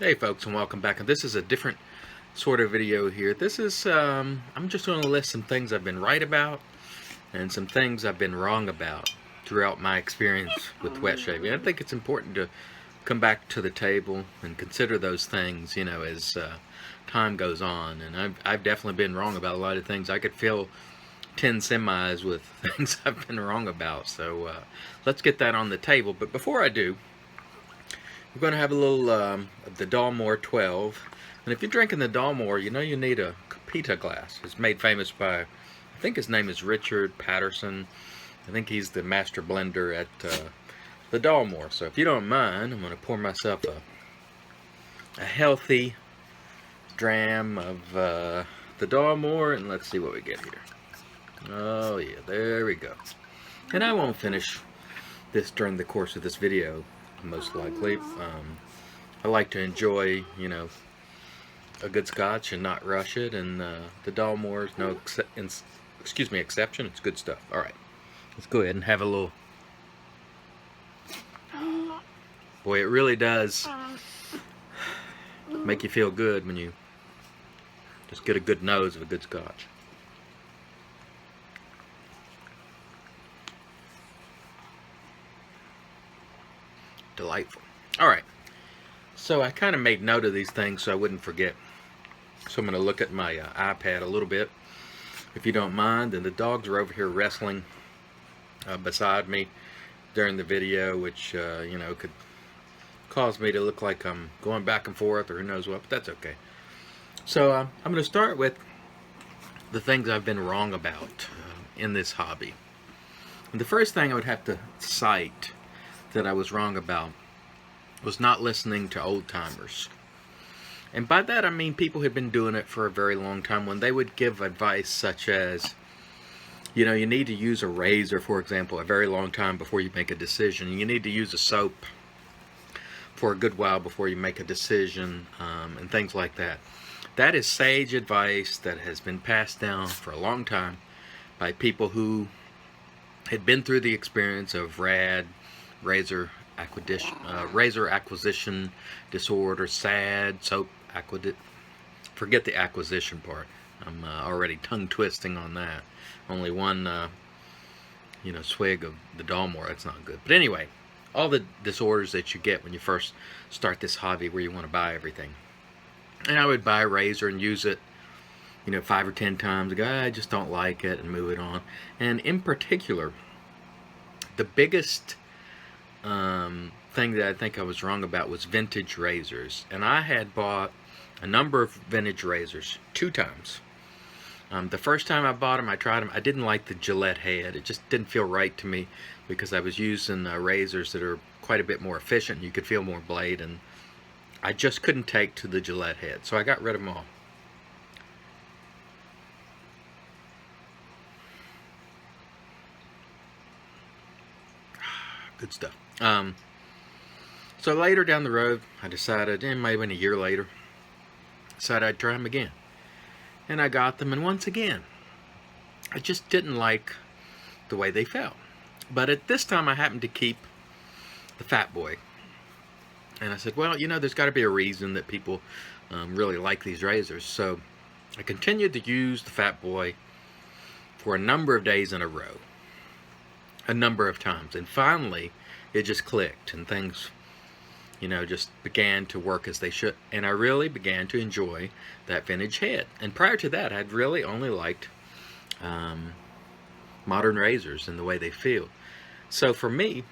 Hey folks, and welcome back. And this is a different sort of video here. This is I'm just going to list some things I've been right about and some things I've been wrong about throughout my experience with wet shaving. I think it's important to come back to the table and consider those things, as time goes on. And I've definitely been wrong about a lot of things. I could fill 10 semis with things I've been wrong about. So let's get that on the table. But before I do, we're going to have a little of the Dalmore 12. And if you're drinking the Dalmore, you need a Copita glass. It's made famous by, I think his name is Richard Patterson. I think he's the master blender at the Dalmore. So if you don't mind, I'm going to pour myself a healthy dram of the Dalmore, and let's see what we get here. Oh yeah, there we go. And I won't finish this during the course of this video, most likely. I like to enjoy, a good scotch and not rush it, and the Dalmore is no exception. It's good stuff. All right, let's go ahead and have a little. Boy, it really does make you feel good when you just get a good nose of a good scotch. Delightful. All right, so I kind of made note of these things so I wouldn't forget. So I'm going to look at my iPad a little bit, if you don't mind. And the dogs are over here wrestling beside me during the video, which could cause me to look like I'm going back and forth or who knows what, but that's okay. So I'm going to start with the things I've been wrong about in this hobby. And the first thing I would have to cite that I was wrong about was not listening to old timers. And by that I mean people who had been doing it for a very long time. When they would give advice such as, you need to use a razor, for example, a very long time before you make a decision. You need to use a soap for a good while before you make a decision, and things like that. That is sage advice that has been passed down for a long time by people who had been through the experience of razor acquisition disorder, SAD, soap acquisition. Forget the acquisition part. I'm already tongue twisting on that. Only one, swig of the Dalmore. That's not good. But anyway, all the disorders that you get when you first start this hobby, where you want to buy everything. And I would buy a razor and use it, 5 or 10 times. I just don't like it, and move it on. And in particular, the biggest thing that I think I was wrong about was vintage razors. And I had bought a number of vintage razors 2 times. The first time I bought them, I tried them. I didn't like the Gillette head. It just didn't feel right to me because I was using razors that are quite a bit more efficient. You could feel more blade, and I just couldn't take to the Gillette head. So I got rid of them all. Good stuff. So later down the road, I decided, maybe a year later, decided I'd try them again. And I got them, and once again, I just didn't like the way they felt. But at this time, I happened to keep the Fat Boy. And I said, well, there's got to be a reason that people really like these razors. So I continued to use the Fat Boy for a number of days in a row. A number of times. And finally, it just clicked, and things, just began to work as they should. And I really began to enjoy that vintage head. And prior to that, I'd really only liked modern razors and the way they feel. So for me,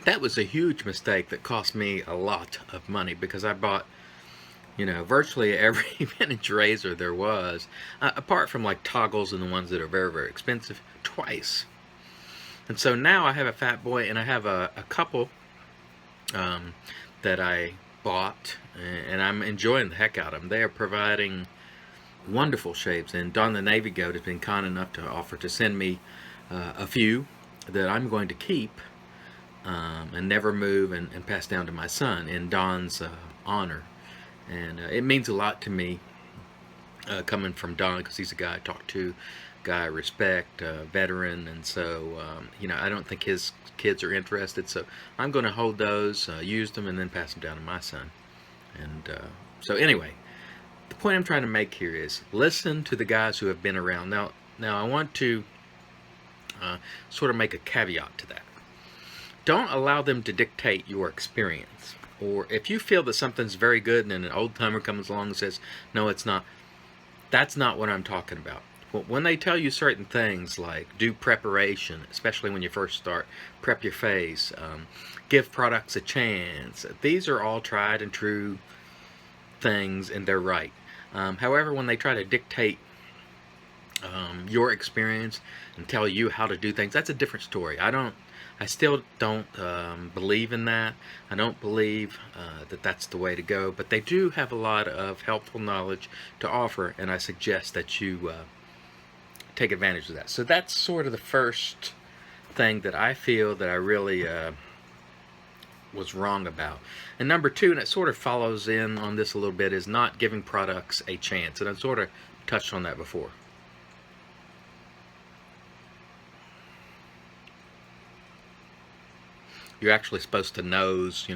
that was a huge mistake that cost me a lot of money, because I bought, virtually every vintage razor there was, apart from like Toggles and the ones that are very, very expensive, twice. And so now I have a Fat Boy, and I have a couple that I bought, and I'm enjoying the heck out of them. They are providing wonderful shaves, and Don the Navy Goat has been kind enough to offer to send me a few that I'm going to keep and never move, and pass down to my son in Don's honor. And it means a lot to me coming from Don, because he's a guy I talk to, guy I respect, veteran, and so I don't think his kids are interested, so I'm going to hold those, use them, and then pass them down to my son. And so anyway, the point I'm trying to make here is listen to the guys who have been around. Now I want to sort of make a caveat to that. Don't allow them to dictate your experience. Or if you feel that something's very good and then an old timer comes along and says, no, it's not, that's not what I'm talking about. When they tell you certain things like do preparation, especially when you first start, prep your face, give products a chance, these are all tried and true things and they're right. However, when they try to dictate your experience and tell you how to do things, that's a different story. I still don't believe in that. I don't believe that that's the way to go, but they do have a lot of helpful knowledge to offer, and I suggest that you take advantage of that. So that's sort of the first thing that I feel that I really was wrong about. And number two, and it sort of follows in on this a little bit, is not giving products a chance. And I've sort of touched on that before. You're actually supposed to nose,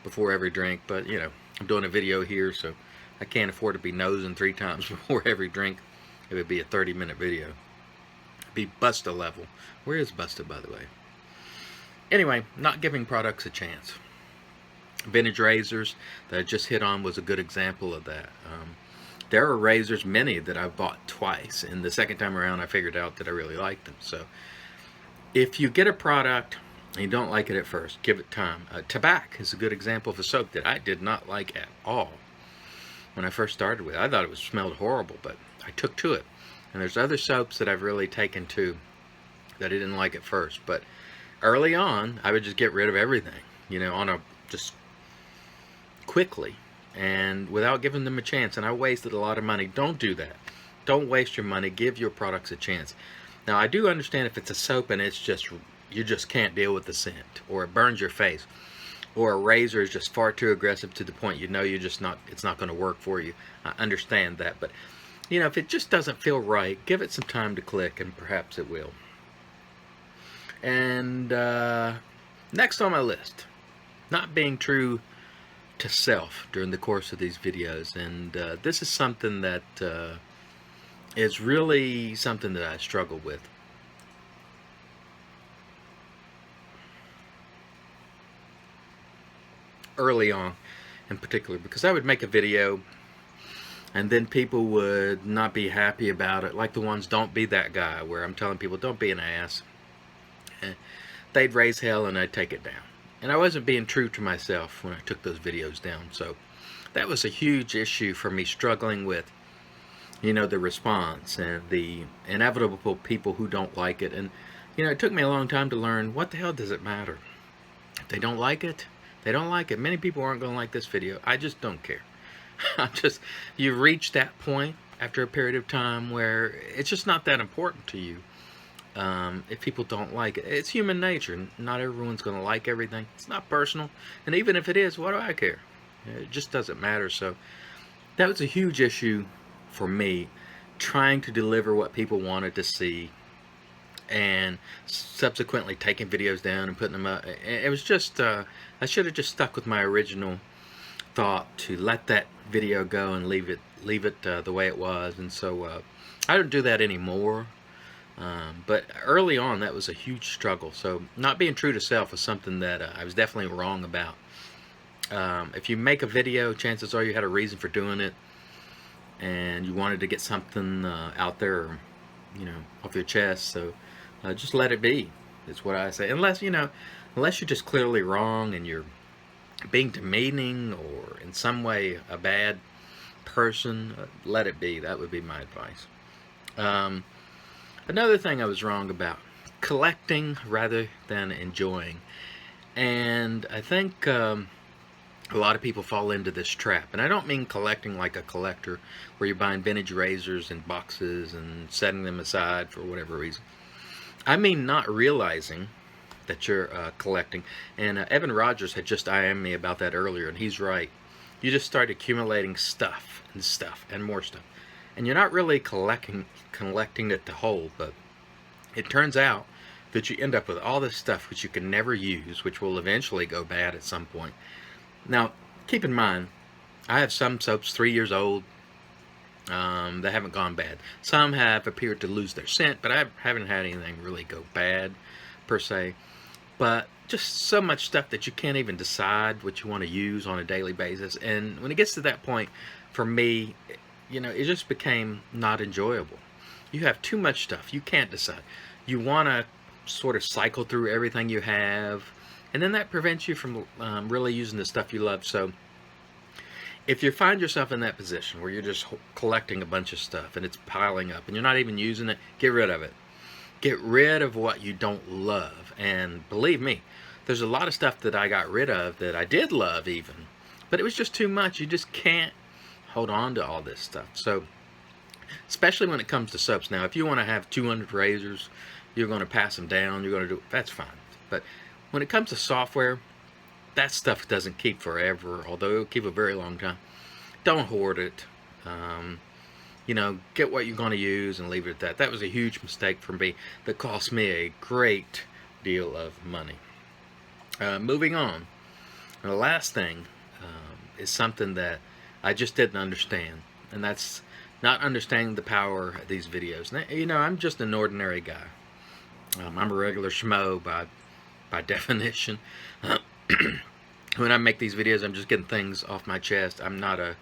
before every drink, but, I'm doing a video here, so I can't afford to be nosing 3 times before every drink. It would be a 30-minute video. It'd be Busta level. Where is Busta, by the way? Anyway, not giving products a chance. Vintage razors that I just hit on was a good example of that. There are razors, many, that I've bought twice, and the second time around I figured out that I really liked them. So if you get a product and you don't like it at first, give it time. Tabac is a good example of a soap that I did not like at all when I first started with it. I thought it smelled horrible, but I took to it. And there's other soaps that I've really taken to that I didn't like at first, but early on I would just get rid of everything, just quickly and without giving them a chance, and I wasted a lot of money. Don't do that. Don't waste your money. Give your products a chance. Now I do understand if it's a soap and you just can't deal with the scent, or it burns your face, or a razor is just far too aggressive to the point it's not going to work for you. I understand that, but if it just doesn't feel right, give it some time to click, and perhaps it will. And next on my list, not being true to self during the course of these videos. And this is something that is really something that I struggle with. Early on in particular, because I would make a video and then people would not be happy about it, like the ones Don't Be That Guy, where I'm telling people don't be an ass. They'd raise hell and I'd take it down, and I wasn't being true to myself when I took those videos down. So that was a huge issue for me, struggling with the response and the inevitable people who don't like it. And it took me a long time to learn, what the hell does it matter? If they don't like it, they don't like it. Many people aren't going to like this video. I just don't care. You reach that point after a period of time where it's just not that important to you. If people don't like it, it's human nature. Not everyone's going to like everything. It's not personal. And even if it is, what do I care? It just doesn't matter. So that was a huge issue for me, trying to deliver what people wanted to see, and subsequently taking videos down and putting them up. It was just, I should have just stuck with my original thought to let that video go and leave it the way it was. And so I don't do that anymore. But early on, that was a huge struggle. So not being true to self was something that I was definitely wrong about. If you make a video, chances are you had a reason for doing it, and you wanted to get something out there, off your chest. So just let it be, is what I say. Unless you're just clearly wrong and you're being demeaning or in some way a bad person, let it be. That would be my advice. Another thing I was wrong about, collecting rather than enjoying. And I think a lot of people fall into this trap. And I don't mean collecting like a collector, where you're buying vintage razors in boxes and setting them aside for whatever reason. I mean not realizing that you're collecting. And Evan Rogers had just IM'd me about that earlier, and he's right. You just start accumulating stuff and more stuff. And you're not really collecting it to hold, but it turns out that you end up with all this stuff which you can never use, which will eventually go bad at some point. Now, keep in mind, I have some soaps 3 years old. They haven't gone bad. Some have appeared to lose their scent, but I haven't had anything really go bad, per se. But just so much stuff that you can't even decide what you want to use on a daily basis. And when it gets to that point, for me, it just became not enjoyable. You have too much stuff. You can't decide. You want to sort of cycle through everything you have, and then that prevents you from really using the stuff you love. So if you find yourself in that position where you're just collecting a bunch of stuff and it's piling up and you're not even using it, get rid of it. Get rid of what you don't love. And believe me, there's a lot of stuff that I got rid of that I did love even, but it was just too much. You just can't hold on to all this stuff. So especially when it comes to soaps. Now, if you want to have 200 razors, you're going to pass them down, you're going to do, that's fine. But when it comes to software, that stuff doesn't keep forever, although it'll keep a very long time. Don't hoard it. Get what you're going to use and leave it at that. That was a huge mistake for me that cost me a great deal of money. Moving on. And the last thing is something that I just didn't understand, and that's not understanding the power of these videos. Now, I'm just an ordinary guy. I'm a regular schmo by definition. When I make these videos, I'm just getting things off my chest. I'm not a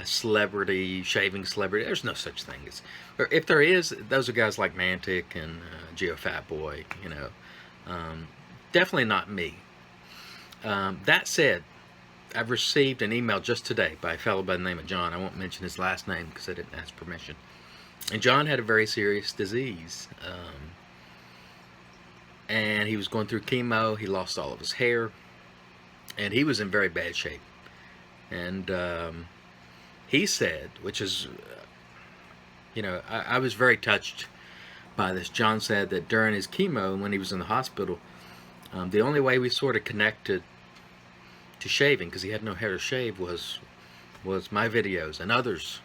celebrity, shaving celebrity. There's no such thing. If there is, those are guys like Mantic and GeoFatBoy. Definitely not me. That said, I've received an email just today by a fellow by the name of John. I won't mention his last name because I didn't ask permission. And John had a very serious disease. And he was going through chemo. He lost all of his hair. And he was in very bad shape. And he said, which is, I was very touched by this. John said that during his chemo, when he was in the hospital, the only way we sort of connected to shaving, because he had no hair to shave, was my videos and others.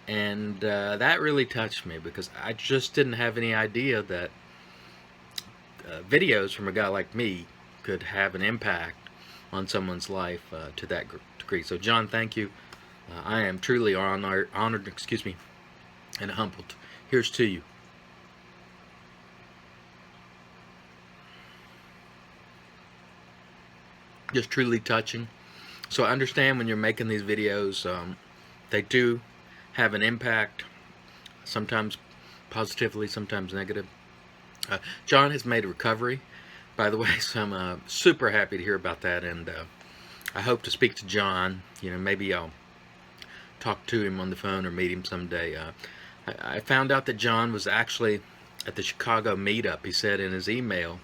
And that really touched me, because I just didn't have any idea that videos from a guy like me could have an impact on someone's life to that degree. So John, thank you. I am truly honored, and humbled. Here's to you. Just truly touching. So I understand when you're making these videos, they do have an impact, sometimes positively, sometimes negative. John has made a recovery, by the way, so I'm super happy to hear about that, and I hope to speak to John. Maybe I'll talk to him on the phone or meet him someday. I found out that John was actually at the Chicago meetup, he said in his email,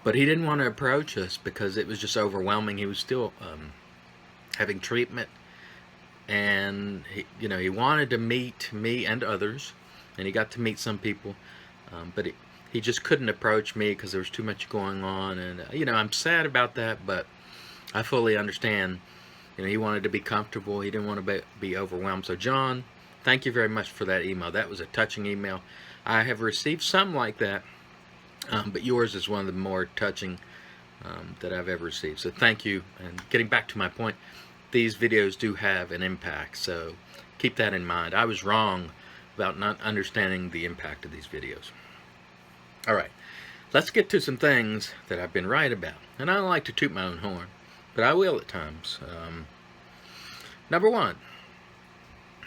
but he didn't want to approach us because it was just overwhelming. He was still having treatment, and he wanted to meet me and others, and he got to meet some people, but he just couldn't approach me because there was too much going on, and I'm sad about that, but I fully understand. He wanted to be comfortable. He didn't want to be overwhelmed. So John, thank you very much for that email. That was a touching email. I have received some like that, but yours is one of the more touching that I've ever received. So thank you. And getting back to my point, these videos do have an impact, so keep that in mind. I was wrong about not understanding the impact of these videos. All right, let's get to some things that I've been right about. And I don't like to toot my own horn, but I will at times. Number one,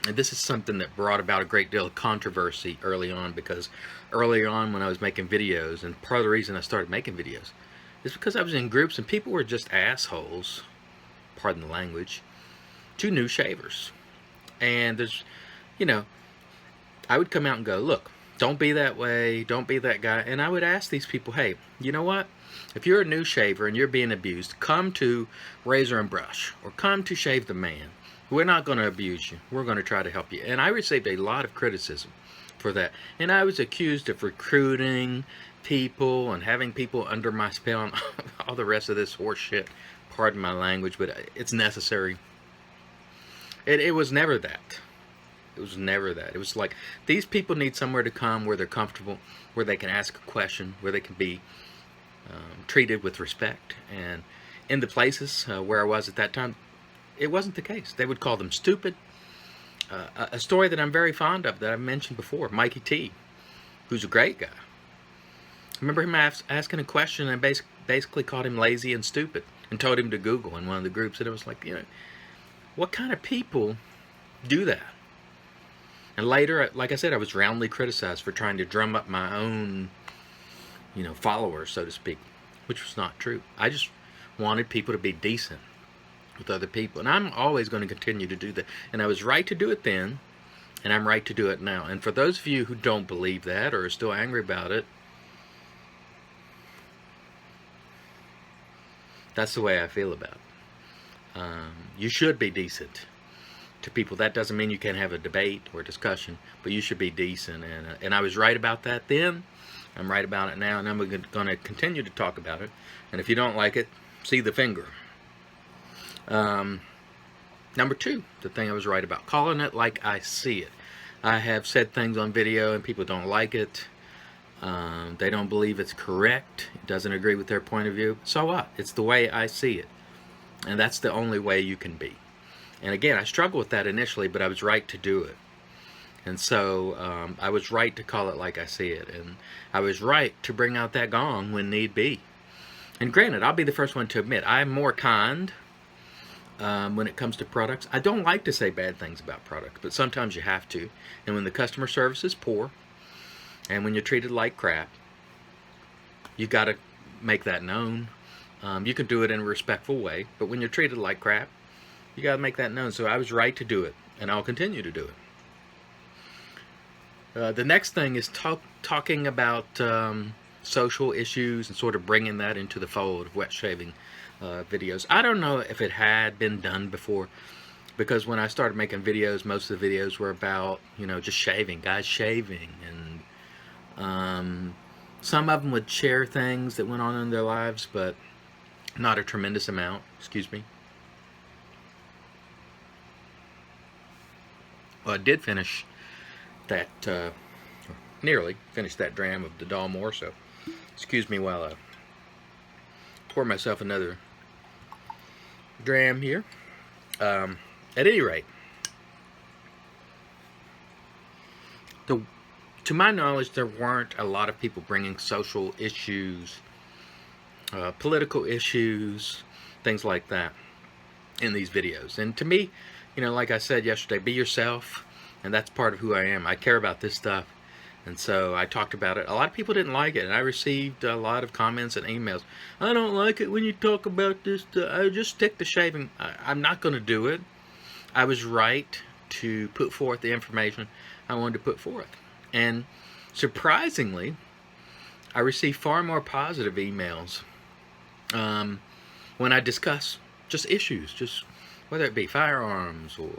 and this is something that brought about a great deal of controversy early on, because early on when I was making videos, and part of the reason I started making videos is because I was in groups and people were just assholes, pardon the language, to new shavers. And there's, I would come out and go, look, don't be that way, don't be that guy. And I would ask these people, hey, you know what? If you're a new shaver and you're being abused, come to Razor and Brush or come to Shave the Man. We're not going to abuse you. We're going to try to help you. And I received a lot of criticism for that. And I was accused of recruiting people and having people under my spell and all the rest of this horse shit. Pardon my language, but it's necessary. It was never that. It was never that. It was like, these people need somewhere to come where they're comfortable, where they can ask a question, where they can be treated with respect. And in the places where I was at that time, it wasn't the case. They would call them stupid. A story that I'm very fond of that I've mentioned before, Mikey T, who's a great guy. I remember him asking a question and basically called him lazy and stupid and told him to Google in one of the groups. And it was like, what kind of people do that? And later, like I said, I was roundly criticized for trying to drum up my own, followers, so to speak, which was not true. I just wanted people to be decent with other people. And I'm always going to continue to do that. And I was right to do it then, and I'm right to do it now. And for those of you who don't believe that or are still angry about it, that's the way I feel about it. You should be decent to people. That doesn't mean you can't have a debate or discussion, but you should be decent. And I was right about that then. I'm right about it now, and I'm going to continue to talk about it. And if you don't like it, see the finger. Number two, the thing I was right about, calling it like I see it. I have said things on video and people don't like it. They don't believe it's correct. It doesn't agree with their point of view. So what? It's the way I see it. And that's the only way you can be. And again, I struggled with that initially, but I was right to do it. And so I was right to call it like I see it. And I was right to bring out that gong when need be. And granted, I'll be the first one to admit, I'm more kind when it comes to products. I don't like to say bad things about products, but sometimes you have to. And when the customer service is poor, and when you're treated like crap, you got to make that known. You can do it in a respectful way, but when you're treated like crap, you got to make that known. So I was right to do it, and I'll continue to do it. The next thing is talking about social issues and sort of bringing that into the fold of wet shaving videos. I don't know if it had been done before, because when I started making videos, most of the videos were about, just shaving, guys shaving, and some of them would share things that went on in their lives, but not a tremendous amount. Excuse me. Well, I did finish that, nearly finished that dram of the Dalmore, so excuse me while I pour myself another dram here. At any rate, to my knowledge, there weren't a lot of people bringing social issues, political issues, things like that in these videos. And to me, like I said yesterday, be yourself, and that's part of who I am. I care about this stuff, and so I talked about it. A lot of people didn't like it, and I received a lot of comments and emails. I don't like it when you talk about this. I just stick to shaving. I'm not going to do it. I was right to put forth the information I wanted to put forth. And surprisingly, I received far more positive emails when I discuss just issues, just whether it be firearms or,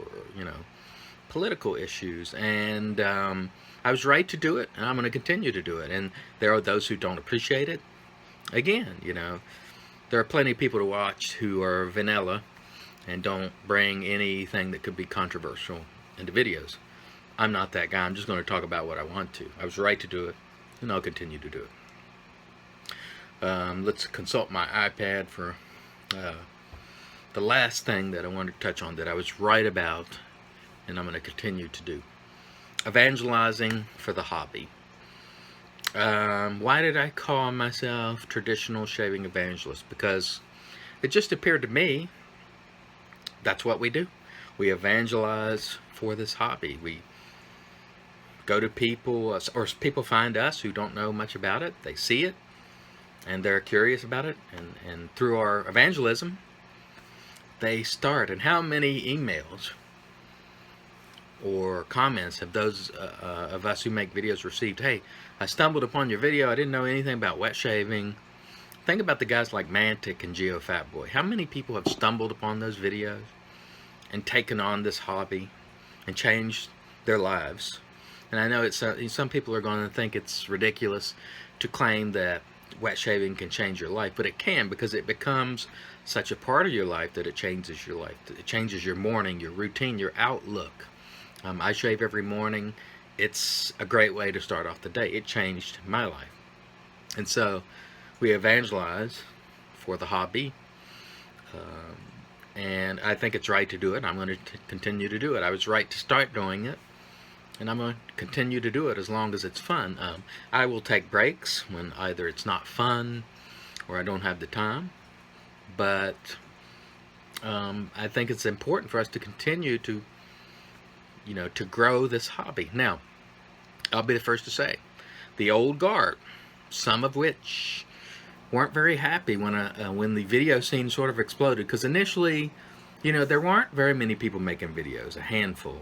political issues. And I was right to do it, and I'm going to continue to do it. And there are those who don't appreciate it. Again, there are plenty of people to watch who are vanilla and don't bring anything that could be controversial into videos. I'm not that guy. I'm just going to talk about what I want to. I was right to do it, and I'll continue to do it. Let's consult my iPad for the last thing that I wanted to touch on that I was right about, and I'm going to continue to do. Evangelizing for the hobby. Why did I call myself traditional shaving evangelist? Because it just appeared to me that's what we do. We evangelize for this hobby. We go to people, or people find us who don't know much about it. They see it, and they're curious about it, and through our evangelism, they start. And how many emails or comments have those of us who make videos received? Hey, I stumbled upon your video. I didn't know anything about wet shaving. Think about the guys like Mantic and GeoFatBoy. How many people have stumbled upon those videos and taken on this hobby and changed their lives? And I know it's some people are going to think it's ridiculous to claim that wet shaving can change your life, but it can, because it becomes such a part of your life that it changes your life. It changes your morning, your routine, your outlook. I shave every morning. It's a great way to start off the day. It changed my life. And so we evangelize for the hobby. and I think it's right to do it. I'm going to continue to do it. I was right to start doing it, and I'm going to continue to do it as long as it's fun. I will take breaks when either it's not fun or I don't have the time, but I think it's important for us to continue to, to grow this hobby. Now, I'll be the first to say, the old guard, some of which weren't very happy when the video scene sort of exploded, because initially, there weren't very many people making videos, a handful,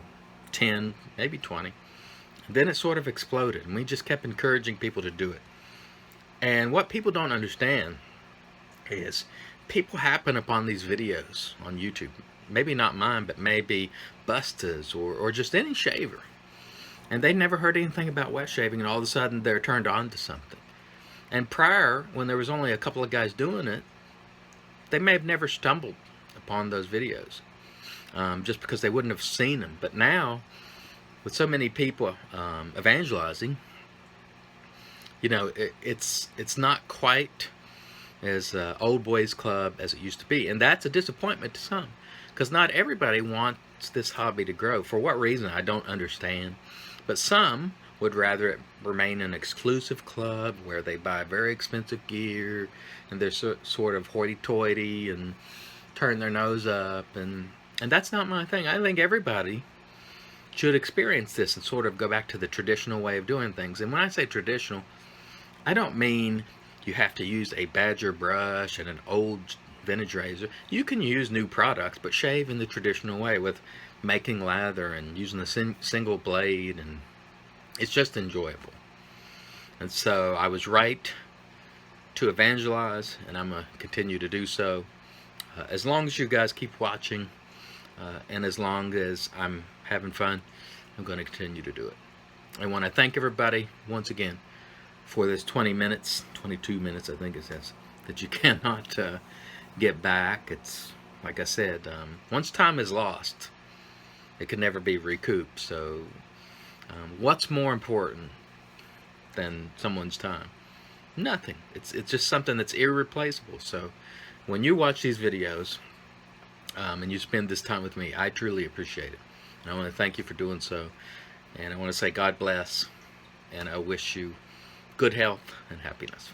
10, maybe 20. And then it sort of exploded, and we just kept encouraging people to do it. And what people don't understand is people happen upon these videos on YouTube, maybe not mine, but maybe Busta's or just any shaver, and they never heard anything about wet shaving, and all of a sudden they're turned on to something. And prior, when there was only a couple of guys doing it, they may have never stumbled upon those videos, just because they wouldn't have seen them. But now, with so many people evangelizing, it's not quite as old boys club as it used to be, and that's a disappointment to some, because not everybody wants this hobby to grow. For what reason, I don't understand, but some would rather it remain an exclusive club where they buy very expensive gear and they're sort of hoity-toity and turn their nose up, and that's not my thing. I think everybody should experience this and sort of go back to the traditional way of doing things. And when I say traditional, I don't mean you have to use a Badger brush and an old vintage razor. You can use new products, but shave in the traditional way with making lather and using the single blade, and it's just enjoyable. And so I was right to evangelize, and I'm going to continue to do so. As long as you guys keep watching, and as long as I'm having fun, I'm going to continue to do it. I want to thank everybody once again for this 20 minutes, 22 minutes I think it says, that you cannot get back. It's like I said, once time is lost, it can never be recouped. So what's more important than someone's time? Nothing. It's just something that's irreplaceable. So when you watch these videos and you spend this time with me, I truly appreciate it, and I want to thank you for doing so. And I want to say God bless, and I wish you good health and happiness.